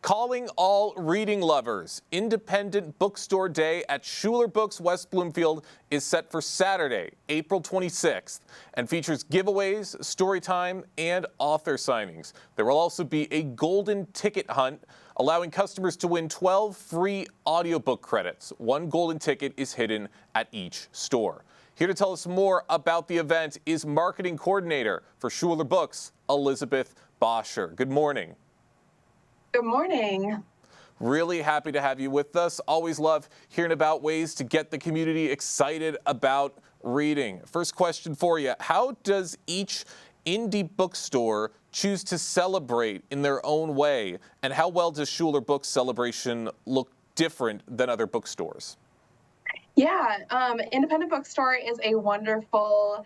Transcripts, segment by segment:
Calling all reading lovers, Independent Bookstore Day at Schuler Books West Bloomfield is set for Saturday, April 26th, and features giveaways, story time, and author signings. There will also be a golden ticket hunt, allowing customers to win 12 free audiobook credits. One golden ticket is hidden at each store. Here to tell us more about the event is marketing coordinator for Schuler Books, Elizabeth Bosscher. Good morning. Good morning. Really happy to have you with us. Always love hearing about ways to get the community excited about reading. First question for you. How does each indie bookstore choose to celebrate in their own way? And how well does Schuler Books celebration look different than other bookstores? Yeah, Independent Bookstore is a wonderful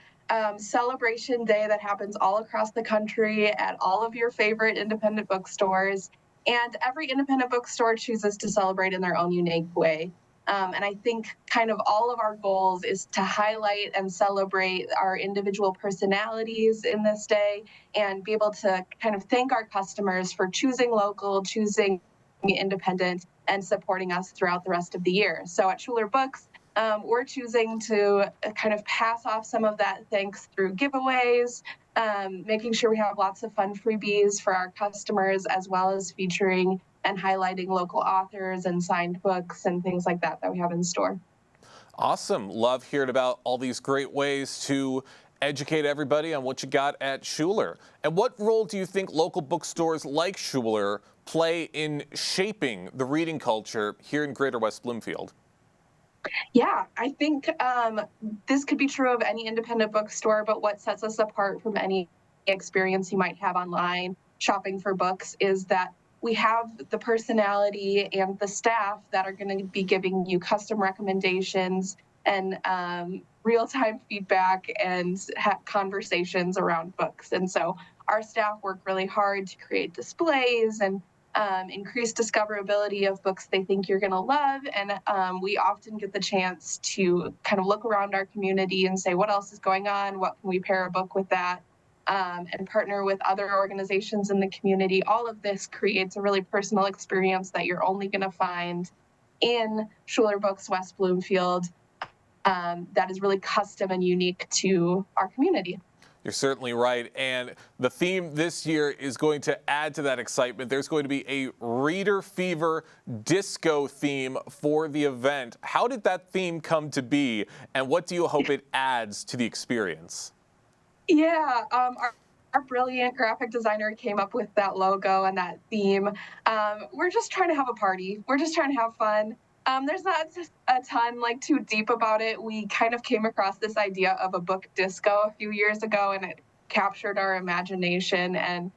celebration day that happens all across the country at all of your favorite independent bookstores. And every independent bookstore chooses to celebrate in their own unique way. And I think kind of all of our goals is to highlight and celebrate our individual personalities in this day and be able to kind of thank our customers for choosing local, choosing independent, and supporting us throughout the rest of the year. So at Schuler Books, we're choosing to kind of pass off some of that thanks through giveaways, making sure we have lots of fun freebies for our customers, as well as featuring and highlighting local authors and signed books and things like that we have in store. Awesome. Love hearing about all these great ways to educate everybody on what you got at Schuler. And what role do you think local bookstores like Schuler play in shaping the reading culture here in Greater West Bloomfield? Yeah, I think this could be true of any independent bookstore, but what sets us apart from any experience you might have online shopping for books is that we have the personality and the staff that are going to be giving you custom recommendations and real-time feedback and conversations around books. And so our staff work really hard to create displays and increase discoverability of books they think you're going to love. And we often get the chance to kind of look around our community and say, what else is going on? What can we pair a book with that? And partner with other organizations in the community. All of this creates a really personal experience that you're only going to find in Schuler Books West Bloomfield that is really custom and unique to our community. You're certainly right. And the theme this year is going to add to that excitement. There's going to be a Reader Fever disco theme for the event. How did that theme come to be, and what do you hope it adds to the experience? Yeah, our brilliant graphic designer came up with that logo and that theme. We're just trying to have a party. We're just trying to have fun. There's not a ton too deep about it. We kind of came across this idea of a book disco a few years ago, and it captured our imagination. And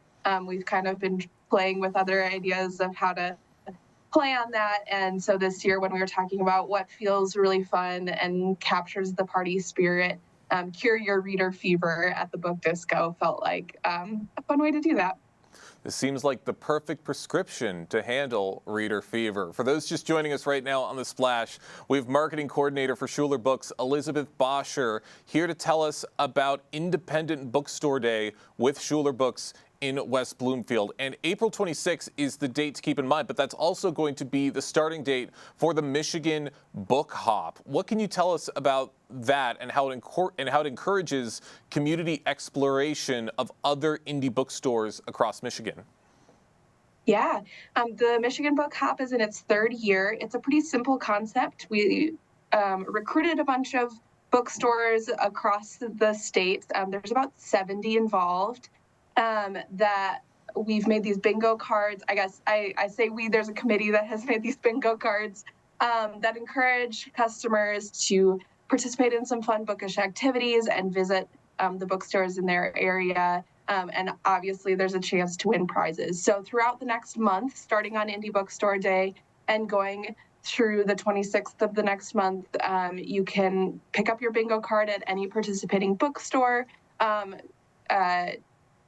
we've kind of been playing with other ideas of how to play on that. And so this year, when we were talking about what feels really fun and captures the party spirit, cure your reader fever at the book disco felt like a fun way to do that. This seems like the perfect prescription to handle reader fever. For those just joining us right now on The Splash, we have marketing coordinator for Schuler Books, Elizabeth Bosscher, here to tell us about Independent Bookstore Day with Schuler Books in West Bloomfield. And April 26th is the date to keep in mind, but that's also going to be the starting date for the Michigan Book Hop. What can you tell us about that and how it encourages community exploration of other indie bookstores across Michigan? Yeah, the Michigan Book Hop is in its third year. It's a pretty simple concept. We recruited a bunch of bookstores across the state. There's about 70 involved. That we've made these bingo cards. I guess I say we, there's a committee that has made these bingo cards that encourage customers to participate in some fun bookish activities and visit the bookstores in their area. And obviously there's a chance to win prizes. So throughout the next month, starting on Indie Bookstore Day and going through the 26th of the next month, you can pick up your bingo card at any participating bookstore.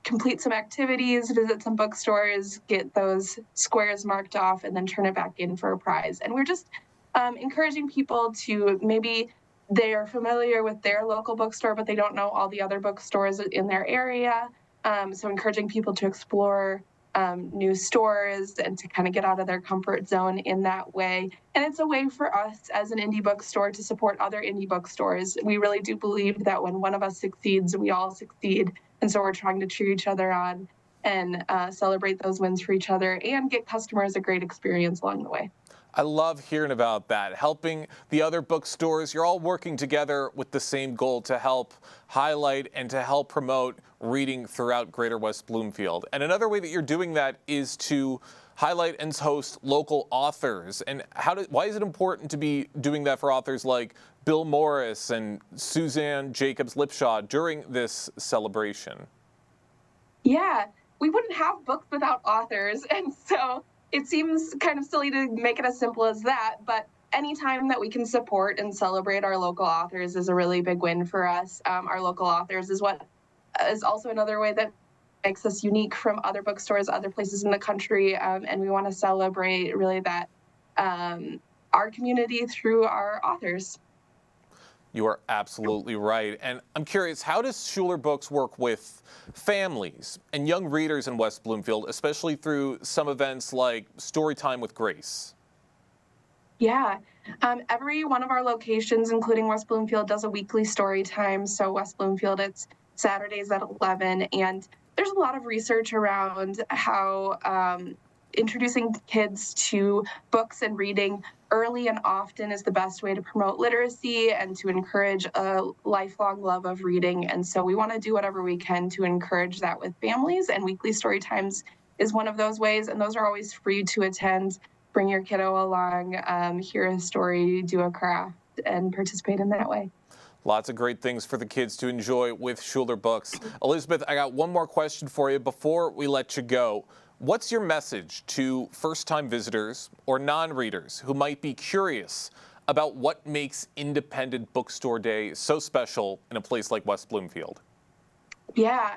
Complete some activities, visit some bookstores, get those squares marked off, and then turn it back in for a prize. And we're just encouraging people to maybe they're familiar with their local bookstore, but they don't know all the other bookstores in their area. So encouraging people to explore new stores and to kind of get out of their comfort zone in that way. And it's a way for us as an indie bookstore to support other indie bookstores. We really do believe that when one of us succeeds, we all succeed. And so we're trying to cheer each other on and celebrate those wins for each other and get customers a great experience along the way. I love hearing about that, helping the other bookstores. You're all working together with the same goal to help highlight and to help promote reading throughout Greater West Bloomfield. And another way that you're doing that is to highlight and host local authors. And why is it important to be doing that for authors like Bill Morris and Suzanne Jacobs-Lipshaw during this celebration? Yeah, we wouldn't have books without authors. And so it seems kind of silly to make it as simple as that, but anytime that we can support and celebrate our local authors is a really big win for us. Our local authors is what is also another way that makes us unique from other bookstores, other places in the country, and we want to celebrate really that our community through our authors. You are absolutely right. And I'm curious, how does Schuler Books work with families and young readers in West Bloomfield, especially through some events like Storytime with Grace? Yeah, every one of our locations, including West Bloomfield, does a weekly story time. So West Bloomfield, it's Saturdays at 11. And there's a lot of research around how introducing kids to books and reading early and often is the best way to promote literacy and to encourage a lifelong love of reading. And so we want to do whatever we can to encourage that with families, and weekly story times is one of those ways, and those are always free to attend. Bring your kiddo along, hear a story, do a craft, and participate in that way. Lots of great things for the kids to enjoy with Schuler Books. Elizabeth, I got one more question for you before we let you go. What's your message to first-time visitors or non-readers who might be curious about what makes Independent Bookstore Day so special in a place like West Bloomfield? Yeah.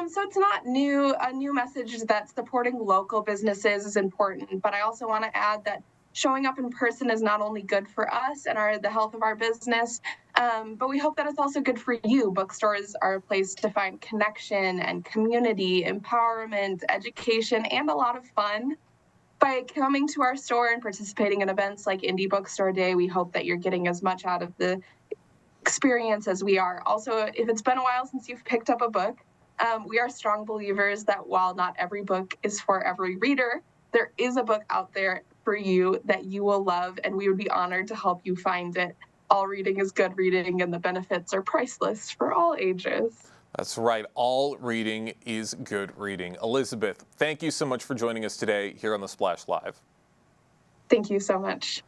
So it's not new. A new message that supporting local businesses is important, but I also want to add that showing up in person is not only good for us and the health of our business, but we hope that it's also good for you. Bookstores are a place to find connection and community, empowerment, education, and a lot of fun. By coming to our store and participating in events like Indie Bookstore Day, we hope that you're getting as much out of the experience as we are. Also, if it's been a while since you've picked up a book, we are strong believers that while not every book is for every reader, there is a book out there for you that you will love, and we would be honored to help you find it. All reading is good reading, and the benefits are priceless for all ages. That's right. All reading is good reading. Elizabeth, thank you so much for joining us today here on The Splash Live. Thank you so much.